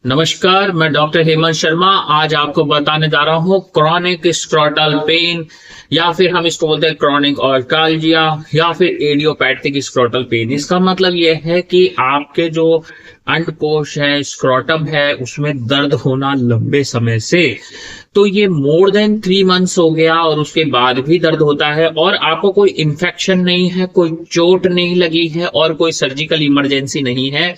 नमस्कार, मैं डॉक्टर हेमंत शर्मा। आज आपको बताने जा रहा हूँ क्रॉनिक स्क्रोटल पेन या फिर हम इसको बोलते हैं क्रॉनिक ऑर्काल्जिया या फिर एडियोपैथिक स्क्रोटल पेन। इसका मतलब यह है कि आपके जो अंडकोश है, स्क्रोटम है, उसमें दर्द होना लंबे समय से, तो ये मोर देन 3 मंथ्स हो गया और उसके बाद भी दर्द होता है और आपको कोई इन्फेक्शन नहीं है, कोई चोट नहीं लगी है और कोई सर्जिकल इमरजेंसी नहीं है,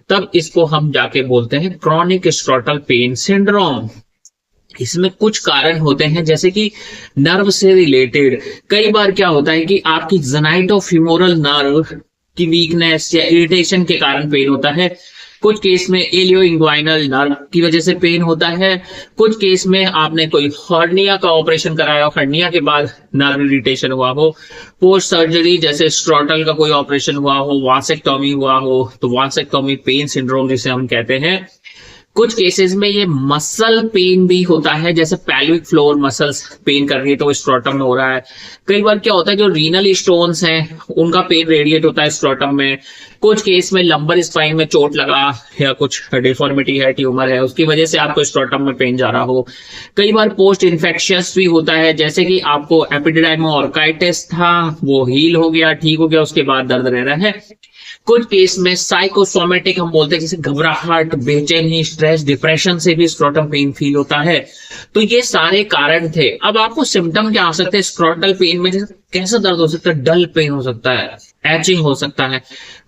तब इसको हम जाके बोलते हैं क्रॉनिक स्क्रोटल पेन सिंड्रोम। इसमें कुछ कारण होते हैं जैसे कि नर्व से रिलेटेड। कई बार क्या होता है कि आपकी जेनाइटोफीमोरल नर्व की वीकनेस या इरिटेशन के कारण पेन होता है। कुछ केस में एलियो इंग्वाइनल नर्व की वजह से पेन होता है। कुछ केस में आपने कोई हर्निया का ऑपरेशन कराया हो, हर्निया के बाद नर्व इरिटेशन हुआ हो। पोस्ट सर्जरी जैसे स्क्रोटल का कोई ऑपरेशन हुआ हो, वासेक्टोमी हुआ हो, तो वासेक्टोमी पेन सिंड्रोम जिसे हम कहते हैं। कुछ केसेस में ये मसल पेन भी होता है, जैसे पेल्विक फ्लोर मसल्स पेन कर रही है तो स्क्रोटम में हो रहा है। कई बार क्या होता है जो रीनल स्टोन्स हैं उनका पेन रेडिएट होता है स्क्रोटम में। कुछ केस में लंबर स्पाइन में चोट लगा या कुछ डिफॉर्मिटी है, ट्यूमर है, उसकी वजह से आपको स्क्रोटम में पेन जा रहा हो। कई बार पोस्ट इन्फेक्शियस भी होता है, जैसे कि आपको एपिडिडाइमो ऑर्काइटिस था, वो हील हो गया, ठीक हो गया, उसके बाद दर्द रह रहा है। कुछ केस में साइकोसोमेटिक हम बोलते हैं, जैसे घबराहट, बेचैनी, स्ट्रेस, डिप्रेशन से भी स्क्रोटल पेन फील होता है। तो ये सारे कारण थे। अब आपको सिम्टम क्या आ सकते हैं स्क्रोटल पेन में? जैसे कैसा दर्द हो सकता है? डल पेन हो सकता है, एचिंग हो सकता है,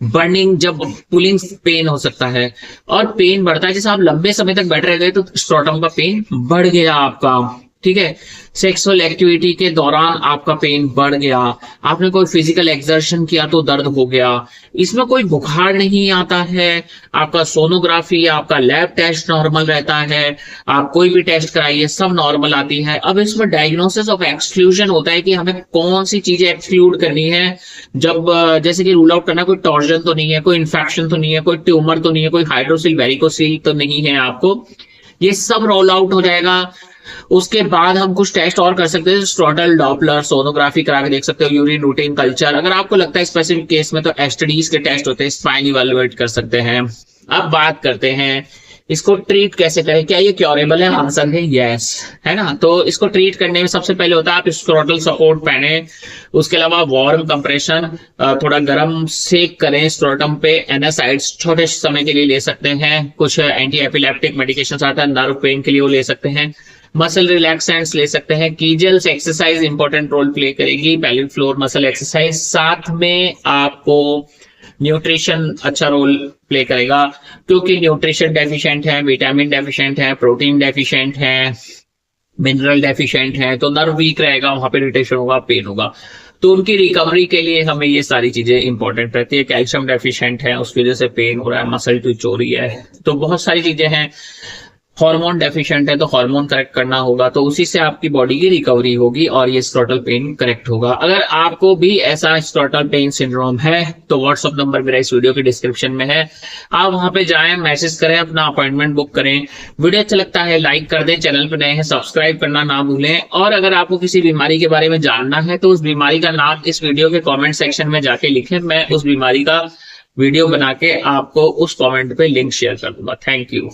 बर्निंग, जब पुलिंग पेन हो सकता है और पेन बढ़ता है। जैसे आप लंबे समय तक बैठ रह गए तो स्क्रोटम का पेन बढ़ गया आपका, ठीक है। सेक्सुअल एक्टिविटी के दौरान आपका पेन बढ़ गया, आपने कोई फिजिकल एक्सर्शन किया तो दर्द हो गया। इसमें कोई बुखार नहीं आता है, आपका सोनोग्राफी, आपका लैब टेस्ट नॉर्मल रहता है, आप कोई भी टेस्ट कराइए सब नॉर्मल आती है। अब इसमें डायग्नोसिस ऑफ एक्सक्लूजन होता है कि हमें कौन सी चीजें एक्सक्लूड करनी है। जब जैसे कि रूल आउट करना, कोई टॉर्जन तो नहीं है, कोई इन्फेक्शन तो नहीं है, कोई ट्यूमर तो नहीं है, कोई हाइड्रोसिल वेरिकोसिल तो नहीं है, आपको ये सब रोल आउट हो जाएगा। उसके बाद हम कुछ टेस्ट और कर सकते हैं, स्क्रोटल डॉपलर सोनोग्राफी करा के देख सकते हो, यूरिन रूटीन कल्चर। अगर आपको लगता है स्पेसिफिक केस में तो एसटीडीज के टेस्ट होते हैं, स्पाइन इवैल्यूएट कर सकते हैं। अब बात करते हैं इसको ट्रीट कैसे करें, क्या ये क्योरेबल है? आंसर है यस, है ना। तो इसको ट्रीट करने में सबसे पहले होता है आप स्क्रोटल सपोर्ट पहने, उसके अलावा वार्म कंप्रेशन, थोड़ा गर्म सेक करें स्क्रोटम पे। एनासाइड्स छोटे समय के लिए ले सकते हैं, कुछ एंटी एपिलेप्टिक मेडिकेशन आता है नर्व पेन के लिए, वो ले सकते हैं। मसल रिलैक्सेंट्स ले सकते हैं। कीजल्स एक्सरसाइज इंपॉर्टेंट रोल प्ले करेगी, पेल्विक फ्लोर मसल एक्सरसाइज। साथ में आपको न्यूट्रिशन अच्छा रोल प्ले करेगा, क्योंकि न्यूट्रिशन डेफिशिएंट है, विटामिन डेफिशिएंट है, प्रोटीन डेफिशिएंट है, मिनरल डेफिशिएंट है, तो नर्व वीक रहेगा, वहां पे इरिटेशन होगा, पेन होगा। तो उनकी रिकवरी के लिए हमें ये सारी चीजें इंपॉर्टेंट रहती है। कैल्शियम डेफिशिएंट है, उसकी वजह से पेन हो रहा है, मसल ट्विच हो रही है, तो बहुत सारी चीजें हैं। हार्मोन डेफिशिएंट है तो हार्मोन करेक्ट करना होगा, तो उसी से आपकी बॉडी की रिकवरी होगी और ये स्क्रोटल पेन करेक्ट होगा। अगर आपको भी ऐसा स्क्रोटल पेन सिंड्रोम है तो व्हाट्सएप नंबर मेरा इस वीडियो के डिस्क्रिप्शन में है, आप वहां पे जाएं, मैसेज करें, अपना अपॉइंटमेंट बुक करें। वीडियो अच्छा लगता है लाइक कर दें, चैनल पर नए हैं सब्सक्राइब करना ना भूलें। और अगर आपको किसी बीमारी के बारे में जानना है तो उस बीमारी का नाम इस वीडियो के कॉमेंट सेक्शन में जाके लिखें, मैं उस बीमारी का वीडियो बना के आपको उस कॉमेंट पे लिंक शेयर कर दूंगा। Thank you.